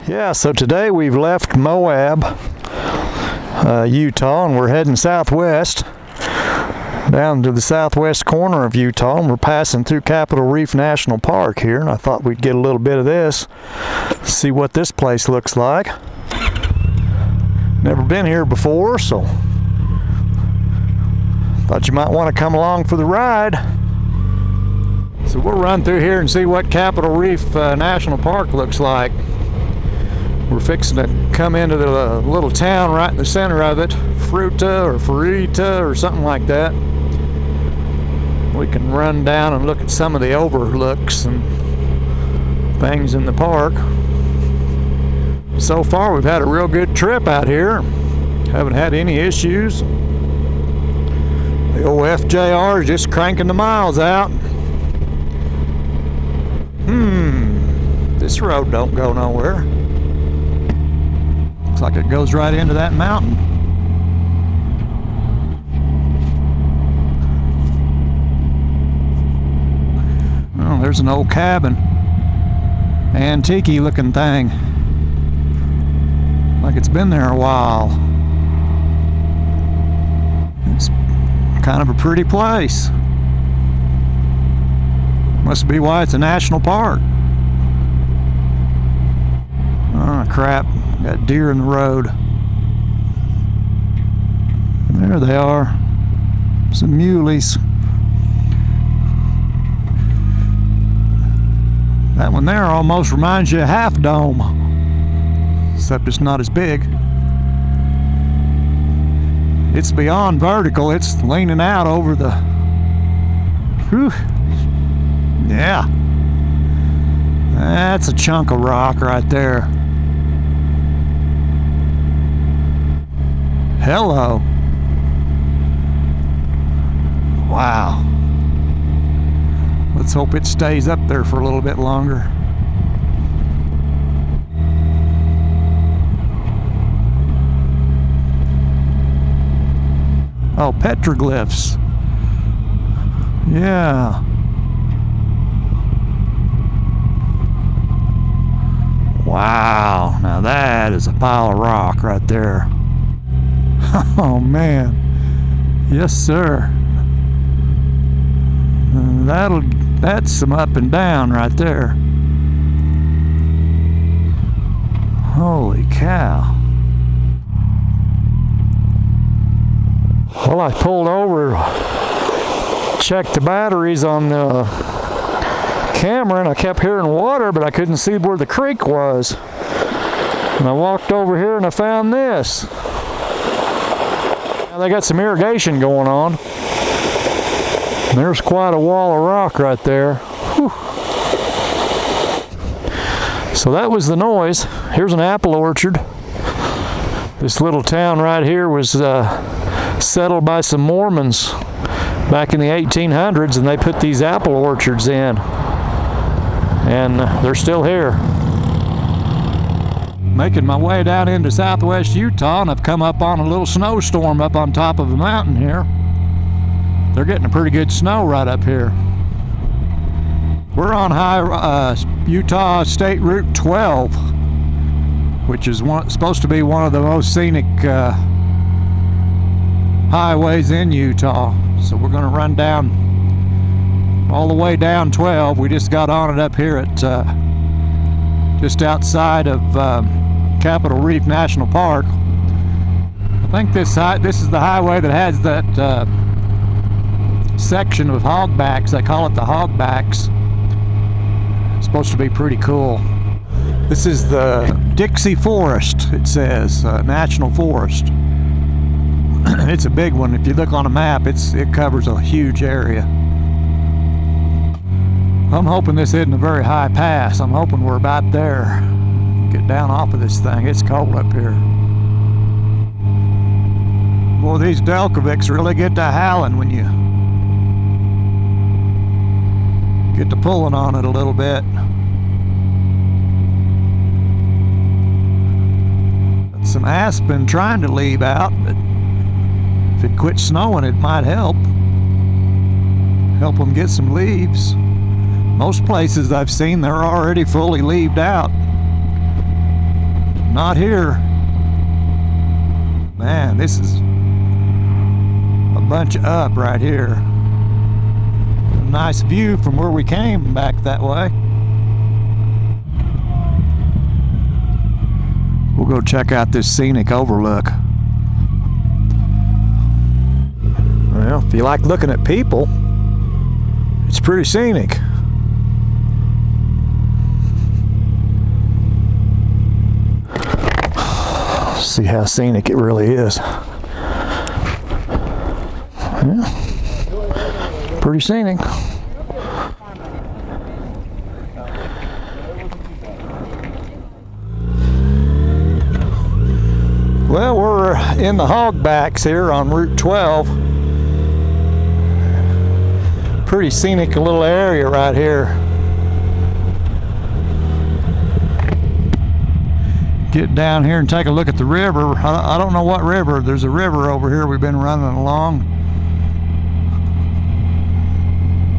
Yeah, so today we've left Moab, Utah, and we're heading southwest down to the southwest corner of Utah, and we're passing through Capitol Reef National Park here, and I thought we'd get a little bit of this, see what this place looks like. Never been here before, so thought you might want to come along for the ride. So we'll run through here and see what Capitol Reef National Park looks like. We're fixing to come into the little town right in the center of it, Fruita or something like that. We can run down and look at some of the overlooks and things in the park. So far we've had a real good trip out here. Haven't had any issues. The old FJR is just cranking the miles out. This road don't go nowhere. Looks like it goes right into that mountain. Oh, there's an old cabin. Antique-y looking thing. Like it's been there a while. It's kind of a pretty place. Must be why it's a national park. Oh crap, got deer in the road. There they are, some muleys. That one there almost reminds you of Half Dome, except it's not as big. It's beyond vertical, it's leaning out over the, whew. Yeah, that's a chunk of rock right there. Hello. Wow. Let's hope it stays up there for a little bit longer. Oh, Petroglyphs. Yeah. Wow, now that is a pile of rock right there. Oh man, yes sir. That's some up and down right there. Holy cow. Well, I pulled over, checked the batteries on the camera, and I kept hearing water, but I couldn't see where the creek was. And I walked over here and I found this. Now they got some irrigation going on. And there's quite a wall of rock right there. Whew. So that was the noise. Here's an apple orchard. This little town right here was settled by some Mormons back in the 1800s, and they put these apple orchards in. And they're still here. Making my way down into southwest Utah, and I've come up on a little snowstorm up on top of the mountain here. They're getting a pretty good snow right up here. We're on Utah State Route 12, which is supposed to be one of the most scenic highways in Utah. So we're going to run down all the way down 12. We just got on it up here at just outside of Capitol Reef National Park. I think this is the highway that has that section of Hog Backs. They call it the Hog Backs. It's supposed to be pretty cool. This is the Dixie Forest, it says, National Forest. It's a big one. If you look on a map, it covers a huge area. I'm hoping this isn't a very high pass. I'm hoping we're about there. Get down off of this thing. It's cold up here. Boy, these Petroglyphs really get to howling when you get to pulling on it a little bit. Got some aspen trying to leave out, but if it quits snowing, it might help them get some leaves. Most places I've seen, they're already fully leaved out. Not here. Man, this is a bunch up right here. A nice view from where we came back that way. We'll go check out this scenic overlook. Well, if you like looking at people, it's pretty scenic. See how scenic it really is. Yeah, pretty scenic. Well, we're in the Hog Backs here on Route 12. Pretty scenic little area right here. Get down here and take a look at the river. I don't know what river. There's a river over here we've been running along.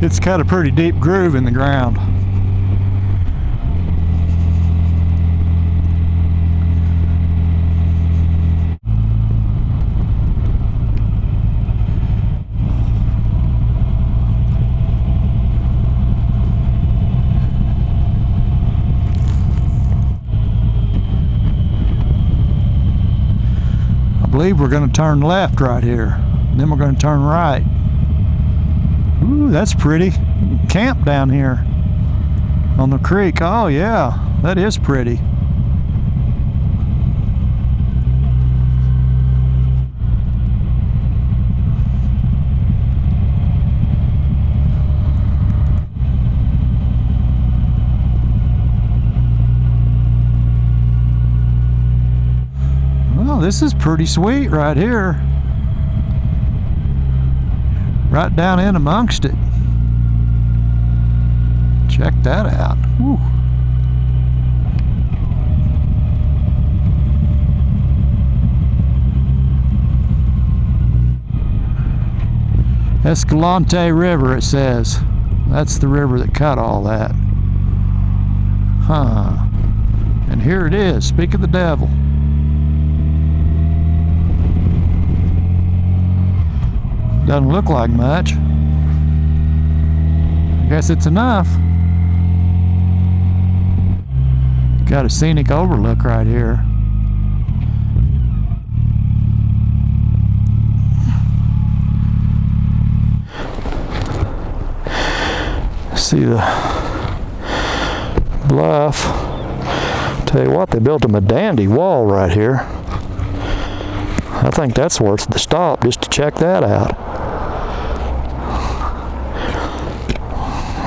It's got a pretty deep groove in the ground. I believe we're going to turn left right here, and then we're going to turn right. Ooh, that's pretty. Camp down here on the creek. Oh yeah, that is pretty. Well, this is pretty sweet right here. Right down in amongst it. Check that out. Woo. Escalante River, it says. That's the river that cut all that. Huh. And here it is. Speak of the devil. Doesn't look like much. I guess it's enough. Got a scenic overlook right here. See the bluff. Tell you what, they built them a dandy wall right here. I think that's worth the stop just to check that out.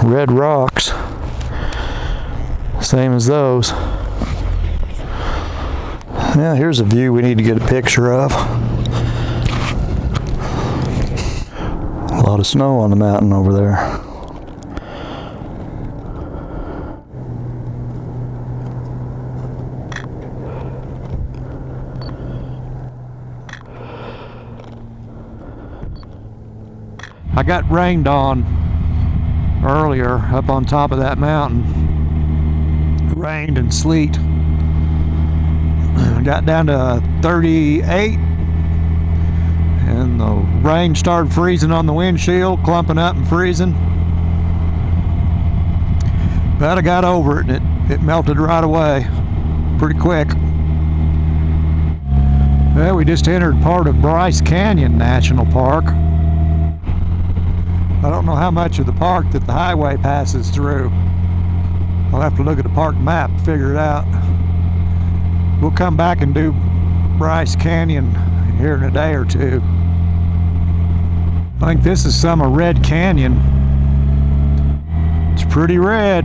Red rocks, same as those. Now here's a view we need to get a picture of. A lot of snow on the mountain over there. I got rained on earlier up on top of that mountain. It rained and sleet. Got down to 38 and the rain started freezing on the windshield, clumping up and freezing. But I got over it and it melted right away pretty quick. Well, we just entered part of Bryce Canyon National Park. I don't know how much of the park that the highway passes through. I'll have to look at the park map to figure it out. We'll come back and do Bryce Canyon here in a day or two. I think this is some of Red Canyon. It's pretty red.